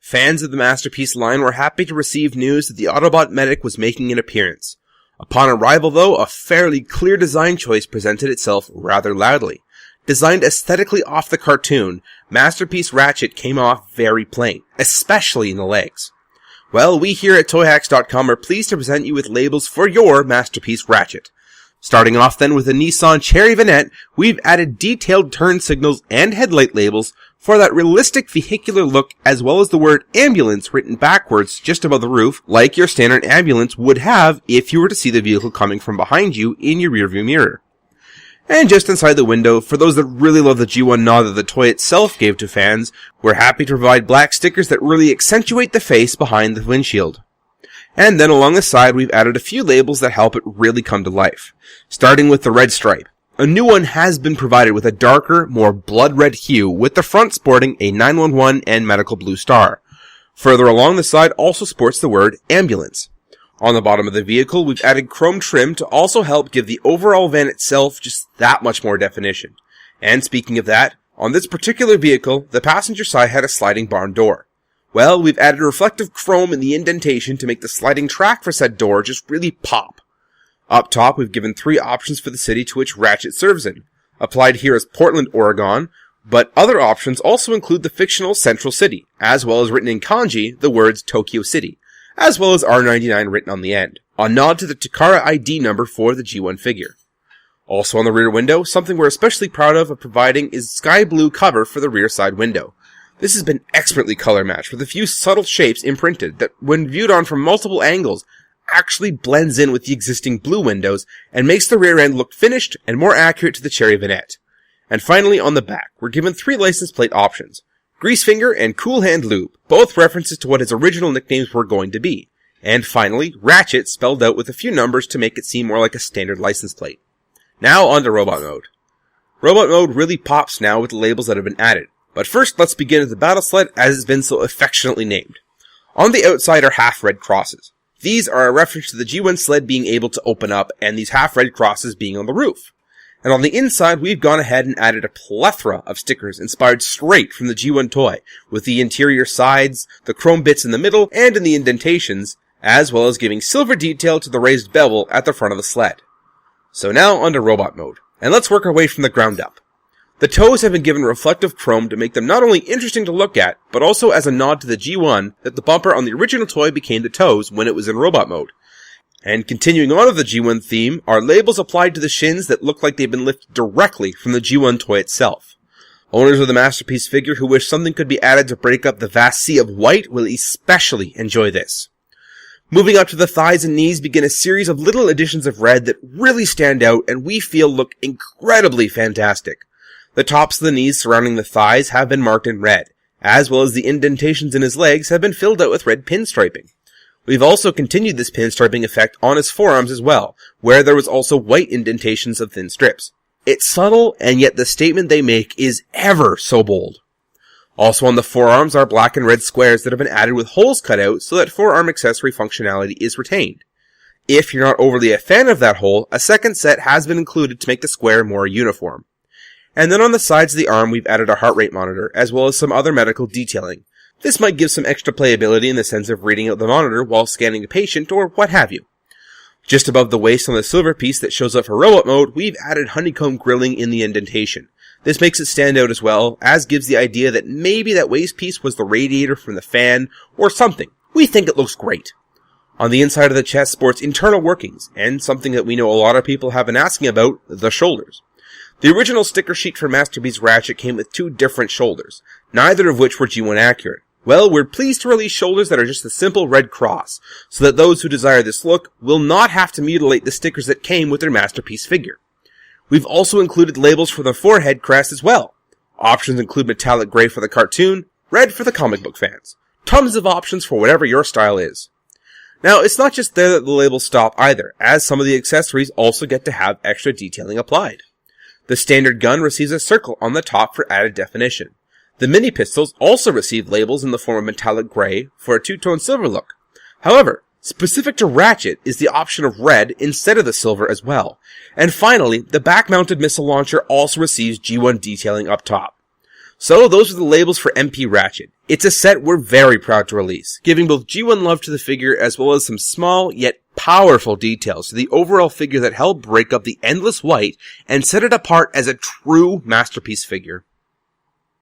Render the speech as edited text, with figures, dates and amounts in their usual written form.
fans of the Masterpiece line were happy to receive news that the Autobot Medic was making an appearance. Upon arrival though, a fairly clear design choice presented itself rather loudly. Designed aesthetically off the cartoon, Masterpiece Ratchet came off very plain, especially in the legs. Well, we here at Toyhax.com are pleased to present you with labels for your Masterpiece Ratchet. Starting off then with the Nissan Cherry Vignette, we've added detailed turn signals and headlight labels for that realistic vehicular look, as well as the word ambulance written backwards just above the roof, like your standard ambulance would have if you were to see the vehicle coming from behind you in your rearview mirror. And just inside the window, for those that really love the G1 nod that the toy itself gave to fans, we're happy to provide black stickers that really accentuate the face behind the windshield. And then along the side, we've added a few labels that help it really come to life. Starting with the red stripe. A new one has been provided with a darker, more blood red hue, with the front sporting a 911 and medical blue star. Further along the side also sports the word ambulance. On the bottom of the vehicle, we've added chrome trim to also help give the overall van itself just that much more definition. And speaking of that, on this particular vehicle, the passenger side had a sliding barn door. Well, we've added reflective chrome in the indentation to make the sliding track for said door just really pop. Up top, we've given 3 options for the city to which Ratchet serves in. Applied here as Portland, Oregon, but other options also include the fictional Central City, as well as written in kanji, the words Tokyo City, as well as R99 written on the end, a nod to the Takara ID number for the G1 figure. Also on the rear window, something we're especially proud of providing is sky blue cover for the rear side window. This has been expertly color matched with a few subtle shapes imprinted that, when viewed on from multiple angles, actually blends in with the existing blue windows and makes the rear end look finished and more accurate to the Cherry Vignette. And finally, on the back, we're given 3 license plate options: Grease Finger and Cool Hand Lube, both references to what his original nicknames were going to be. And finally, Ratchet spelled out with a few numbers to make it seem more like a standard license plate. Now on to Robot Mode. Robot Mode really pops now with the labels that have been added. But first, let's begin with the battle sled as it's been so affectionately named. On the outside are half-red crosses. These are a reference to the G1 sled being able to open up and these half-red crosses being on the roof. And on the inside, we've gone ahead and added a plethora of stickers inspired straight from the G1 toy, with the interior sides, the chrome bits in the middle, and in the indentations, as well as giving silver detail to the raised bevel at the front of the sled. So now onto Robot Mode, and let's work our way from the ground up. The toes have been given reflective chrome to make them not only interesting to look at, but also as a nod to the G1 that the bumper on the original toy became the toes when it was in Robot Mode. And continuing on with the G1 theme are labels applied to the shins that look like they've been lifted directly from the G1 toy itself. Owners of the Masterpiece figure who wish something could be added to break up the vast sea of white will especially enjoy this. Moving up to the thighs and knees begin a series of little additions of red that really stand out and we feel look incredibly fantastic. The tops of the knees surrounding the thighs have been marked in red, as well as the indentations in his legs have been filled out with red pinstriping. We've also continued this pinstriping effect on his forearms as well, where there was also white indentations of thin strips. It's subtle, and yet the statement they make is ever so bold. Also on the forearms are black and red squares that have been added with holes cut out so that forearm accessory functionality is retained. If you're not overly a fan of that hole, a second set has been included to make the square more uniform. And then on the sides of the arm we've added a heart rate monitor, as well as some other medical detailing. This might give some extra playability in the sense of reading out the monitor while scanning a patient or what have you. Just above the waist on the silver piece that shows up for Robot Mode, we've added honeycomb grilling in the indentation. This makes it stand out as well, as gives the idea that maybe that waist piece was the radiator from the fan or something. We think it looks great. On the inside of the chest sports internal workings, and something that we know a lot of people have been asking about, the shoulders. The original sticker sheet for Masterpiece Ratchet came with 2 different shoulders, neither of which were G1 accurate. Well, we're pleased to release shoulders that are just a simple red cross, so that those who desire this look will not have to mutilate the stickers that came with their Masterpiece figure. We've also included labels for the forehead crest as well. Options include metallic gray for the cartoon, red for the comic book fans. Tons of options for whatever your style is. Now, it's not just there that the labels stop either, as some of the accessories also get to have extra detailing applied. The standard gun receives a circle on the top for added definition. The mini pistols also receive labels in the form of metallic gray for a 2-tone silver look. However, specific to Ratchet is the option of red instead of the silver as well. And finally, the back-mounted missile launcher also receives G1 detailing up top. So those are the labels for MP Ratchet. It's a set we're very proud to release, giving both G1 love to the figure as well as some small yet powerful details to the overall figure that help break up the endless white and set it apart as a true masterpiece figure.